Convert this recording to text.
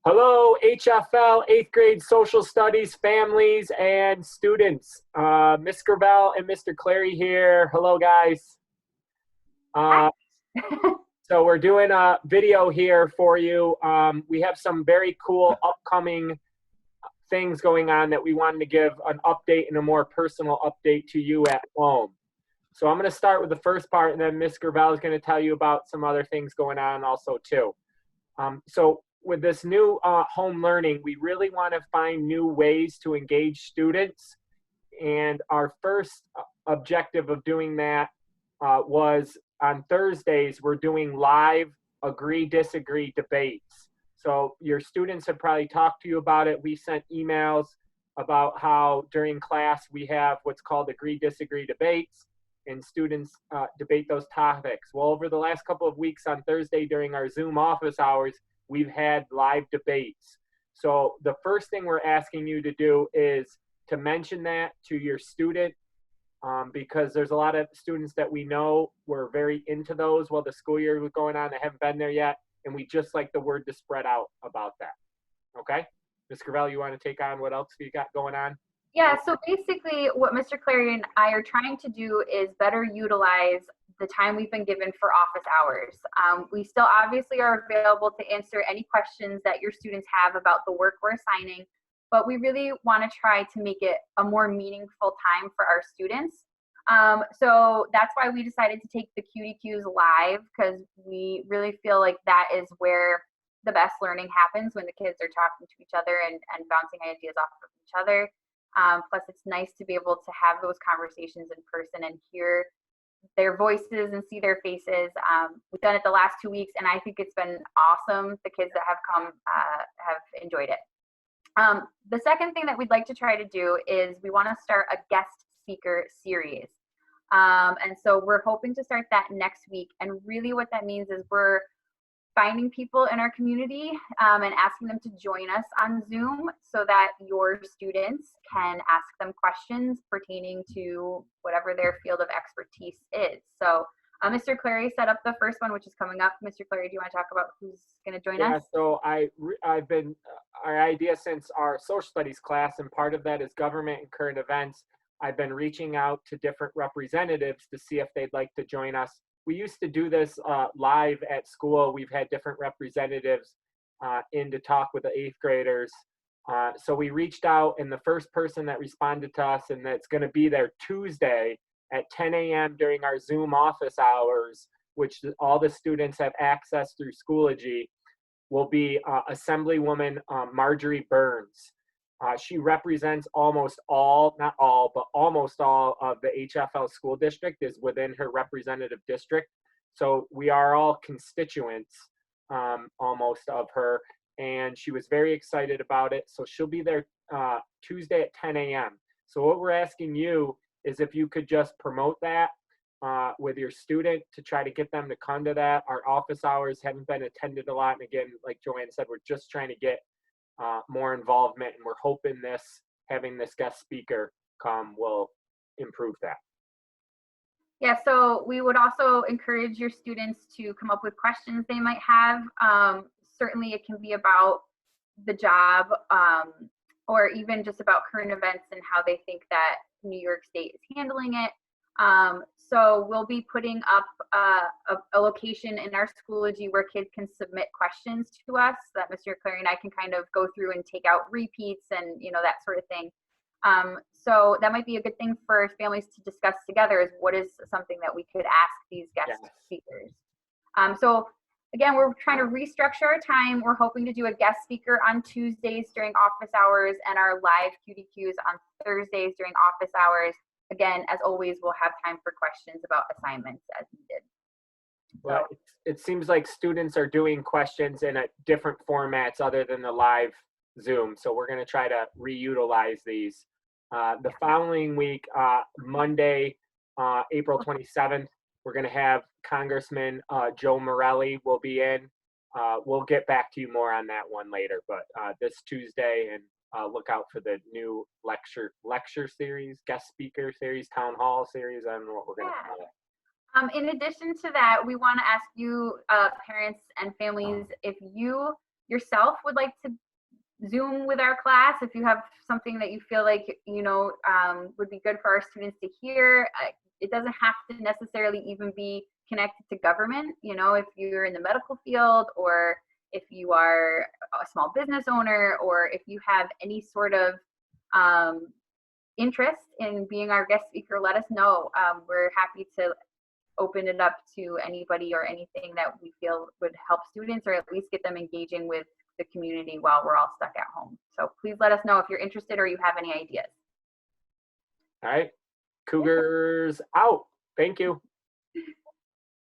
Hello, HFL, 8th grade social studies, families, and students. Ms. Gravel and Mr. Clary here. Hello, guys. Hi. Uh, so we're doing a video here for you. We have some very cool upcoming things going on that we wanted to give an update and a more personal update to you at home. So I'm going to start with the first part, and then Ms. Gravel is going to tell you about some other things going on also, too. So with this new home learning, we really want to find new ways to engage students. And our first objective of doing that was on Thursdays, we're doing live agree, disagree debates. So your students have probably talked to you about it. We sent emails about how during class we have what's called agree, disagree debates, and students debate those topics. Well, over the last couple of weeks on Thursday during our Zoom office hours, we've had live debates. So the first thing we're asking you to do is to mention that to your student, because there's a lot of students that we know were very into those while the school year was going on that haven't been there yet, and we just like the word to spread out about that. Okay? Ms. Gravel, you want to take on what else you got going on? Yeah, so basically what Mr. Clary and I are trying to do is better utilize the time we've been given for office hours. We still obviously are available to answer any questions that your students have about the work we're assigning, but we really want to try to make it a more meaningful time for our students. So that's why we decided to take the QDQs live, because we really feel like that is where the best learning happens, when the kids are talking to each other and bouncing ideas off of each other. Plus, it's nice to be able to have those conversations in person and hear their voices and see their faces. We've done it the last 2 weeks, and I think it's been awesome. The kids that have come have enjoyed it. The second thing that we'd like to try to do is we want to start a guest speaker series. And so we're hoping to start that next week. And really what that means is we're finding people in our community and asking them to join us on Zoom so that your students can ask them questions pertaining to whatever their field of expertise is. So Mr. Clary set up the first one, which is coming up. Mr. Clary, do you want to talk about who's going to join us? So I've been our idea since our social studies class, and part of that is government and current events. I've been reaching out to different representatives to see if they'd like to join us. We used to do this live at school. We've had different representatives in to talk with the 8th graders. So we reached out, and the first person that responded to us, and that's going to be there Tuesday at 10 a.m. during our Zoom office hours, which all the students have access through Schoology, will be Assemblywoman Marjorie Burns. She represents almost all, not all, but almost all of the HFL school district is within her representative district. So we are all constituents almost of her, and she was very excited about it. So she'll be there Tuesday at 10 a.m. So what we're asking you is if you could just promote that with your student to try to get them to come to that. Our office hours haven't been attended a lot. And again, like Joanne said, we're just trying to get more involvement, and we're hoping having this guest speaker come will improve that. Yeah, so we would also encourage your students to come up with questions they might have. Certainly it can be about the job, or even just about current events and how they think that New York State is handling it. So we'll be putting up a location in our Schoology where kids can submit questions to us that Mr. Clary and I can kind of go through and take out repeats and that sort of thing. So that might be a good thing for families to discuss together, is what is something that we could ask these guest speakers. So again, we're trying to restructure our time. We're hoping to do a guest speaker on Tuesdays during office hours and our live QDQs on Thursdays during office hours. Again, as always, we'll have time for questions about assignments as needed. Well, it seems like students are doing questions in a different formats other than the live Zoom. So we're going to try to reutilize these. The following week, Monday, April 27th, we're going to have Congressman Joe Morelli will be in. We'll get back to you more on that one later, but this Tuesday, and look out for the new lecture series, guest speaker series, town hall series. I don't know what we're going to call it. In addition to that, we want to ask you, parents and families, if you yourself would like to Zoom with our class, if you have something that you feel like, would be good for our students to hear, it doesn't have to necessarily even be connected to government. If you're in the medical field, or if you are a small business owner, or if you have any sort of interest in being our guest speaker, let us know. We're happy to open it up to anybody or anything that we feel would help students, or at least get them engaging with the community while we're all stuck at home. So please let us know if you're interested or you have any ideas. All right. Cougars out. Thank you.